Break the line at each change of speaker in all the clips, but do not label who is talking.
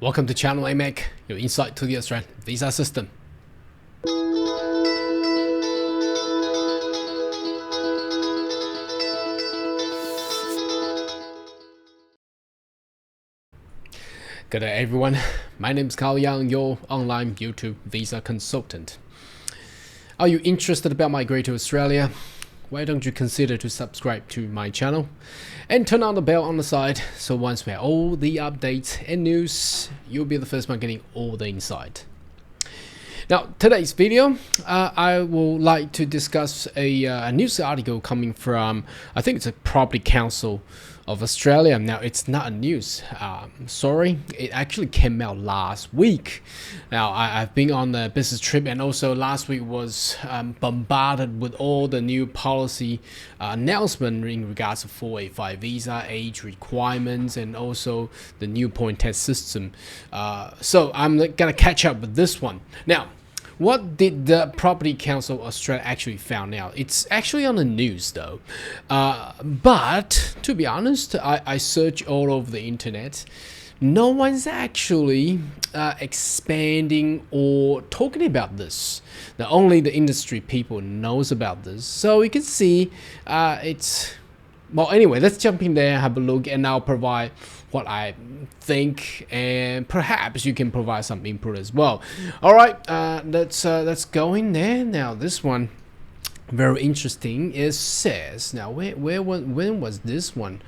Welcome to Channel AMEC, your insight to the Australian visa system. Good day everyone, my name is Carl Young, your online YouTube visa consultant. Are you interested about migrating to Australia? Why don't you consider to subscribe to my channel and turn on the bell on the side, so once we have all the updates and news, you'll be the first one getting all the insight. Now, today's video, I would like to discuss a news article coming from, I think it's a Property Council of Australia. Now, it's not a news, sorry, it actually came out last week. Now, I've been on a business trip, and also last week was bombarded with all the new policy announcement in regards to 485 visa, age requirements, and also the new point test system. So I'm gonna catch up with this one. Now, what did the Property Council of Australia actually found out? It's actually on the news though. But to be honest, I searched all over the internet. No one's actually expanding or talking about this. Now, only the industry people knows about this. So you can see it's... Well, anyway, let's jump in there, have a look, and I'll provide what I think, and perhaps you can provide some input as well. All right, let's go in there. Now, this one, very interesting. It says, now, when was this one?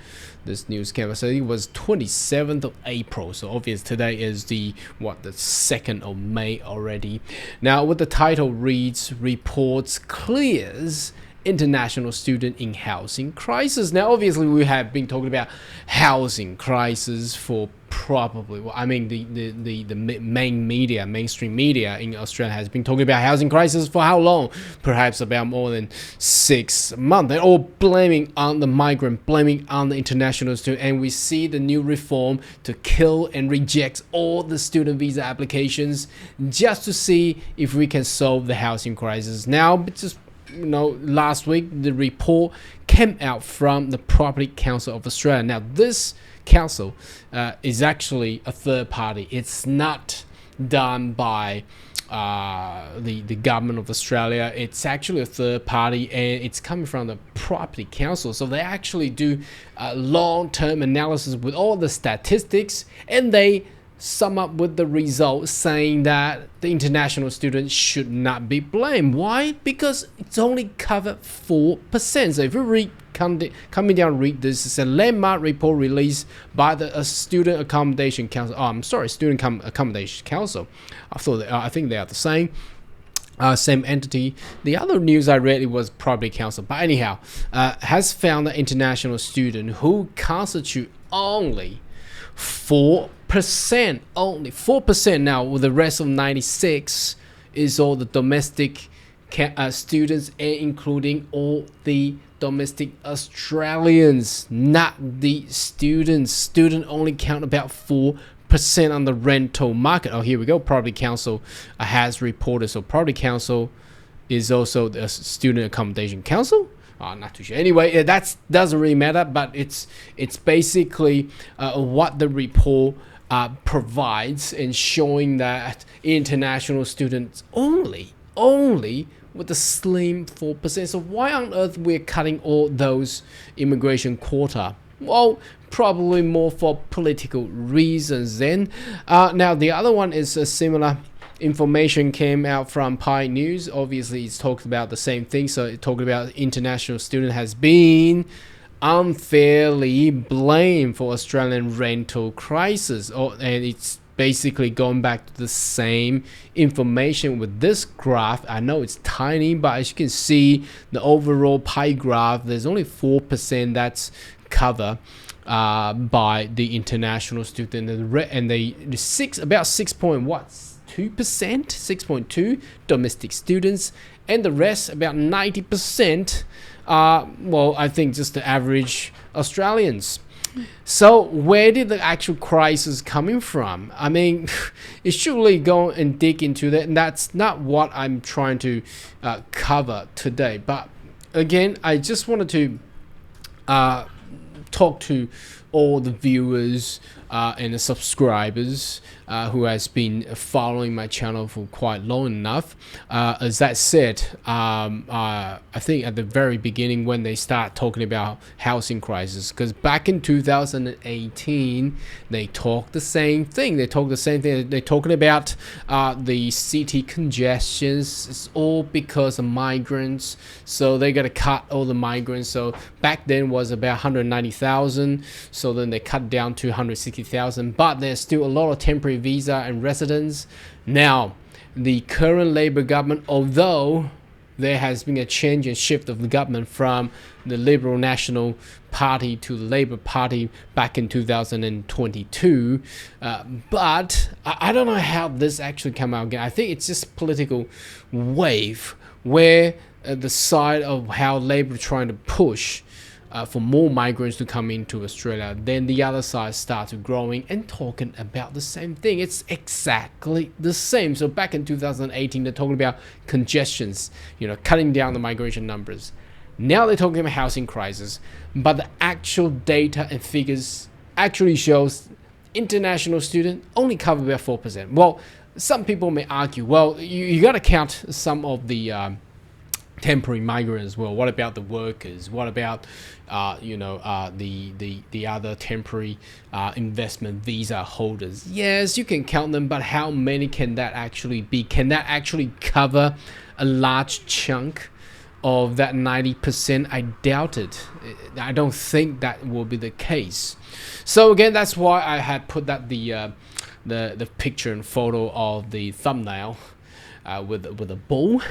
This news came out. So it was 27th of April. So obvious today is the 2nd of May already. Now, what the title reads, reports clears international student in housing crisis. Now, obviously, we have been talking about housing crisis for probably, well, I mean, the mainstream media in Australia has been talking about housing crisis for how long? Perhaps about more than 6 months. They're all blaming on the migrant, blaming on the international student, and we see the new reform to kill and reject all the student visa applications just to see if we can solve the housing crisis. Now, just last week the report came out from the Property Council of Australia. Now, this council is actually a third party. It's not done by the government of Australia. It's actually a third party, and it's coming from the Property Council. So they actually do long-term analysis with all the statistics, and they sum up with the results saying that the international students should not be blamed. Why? Because it's only covered 4%. So if you read, coming down, read this, it's a landmark report released by the Student Accommodation Council. Oh, I'm sorry, Student Accommodation Council. I think they are the same. Same entity. The other news I read, it was Property Council, but anyhow, has found that international student who constitute only 4%, only 4%. Now, with the rest of 96 is all the domestic students, including all the domestic Australians, not the students. Student only count about 4% on the rental market. Oh, here we go. Property Council has reported. So Property Council is also the Student Accommodation Council. Not too sure. Anyway, that doesn't really matter, but it's basically what the report provides, and showing that international students only with a slim 4%. So why on earth we're cutting all those immigration quota? Well, probably more for political reasons then. Now, the other one is a similar information came out from Pi News. Obviously, it's talked about the same thing. So it talked about international student has been unfairly blamed for Australian rental crisis. And it's basically going back to the same information with this graph. I know it's tiny, but as you can see, the overall pie graph, there's only 4% that's covered by the international student, and about 6.2% domestic students, and the rest, about 90%, well, I think just the average Australians. So where did the actual crisis coming from? I mean, you should really go and dig into that, and that's not what I'm trying to cover today. But again, I just wanted to talk to all the viewers and the subscribers who has been following my channel for quite long enough. As I said, I think at the very beginning when they start talking about housing crisis, because back in 2018 they talked the same thing. They're talking about the city congestions. It's all because of migrants, so they gotta cut all the migrants. So back then was about 190,000, so then they cut down to 160,000, but there's still a lot of temporary visa and residents. Now the current Labour government, although there has been a change and shift of the government from the Liberal National Party to the Labour Party back in 2022, but I don't know how this actually come out again. I think it's just political wave where the side of how Labour trying to push for more migrants to come into Australia, then the other side started growing and talking about the same thing. It's exactly the same. So back in 2018, they're talking about congestions, cutting down the migration numbers. Now they're talking about housing crisis, but the actual data and figures actually shows international students only cover about 4%. Well, some people may argue, well, you got to count some of the temporary migrants as well. What about the workers? What about the other temporary investment visa holders? Yes, you can count them, but how many can that actually be? Can that actually cover a large chunk of that 90%? I doubt it. I don't think that will be the case. So again, that's why I had put that the picture and photo of the thumbnail with a bull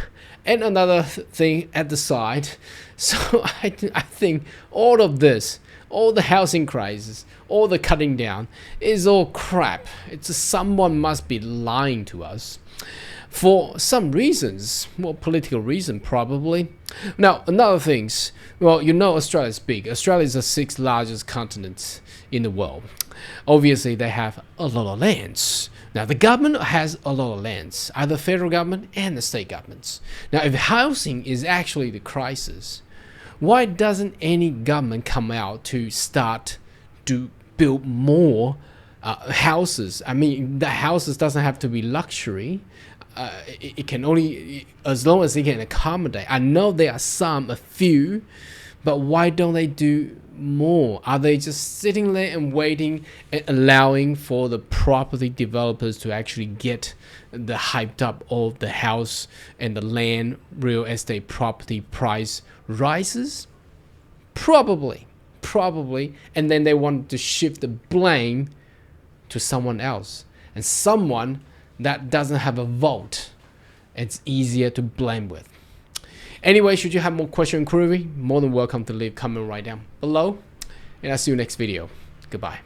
and another thing at the side. So I think all of this, all the housing crisis, all the cutting down is all crap. It's just someone must be lying to us for some reasons, more political reason probably. Now another things, well, Australia is big. Australia is the 6th largest continent in the world. Obviously they have a lot of lands. Now the government has a lot of lands, either federal government and the state governments. Now if housing is actually the crisis, why doesn't any government come out to start to build more houses? I mean, the houses doesn't have to be luxury. It can only, as long as it can accommodate. I know there are a few, but why don't they do more? Are they just sitting there and waiting and allowing for the property developers to actually get the hyped up of the house and the land, real estate property price rises? Probably, and then they want to shift the blame to someone else, and someone that doesn't have a vote. It's easier to blame with. Anyway, should you have more question and query, more than welcome to leave comment right down below, and I'll see you next video. Goodbye.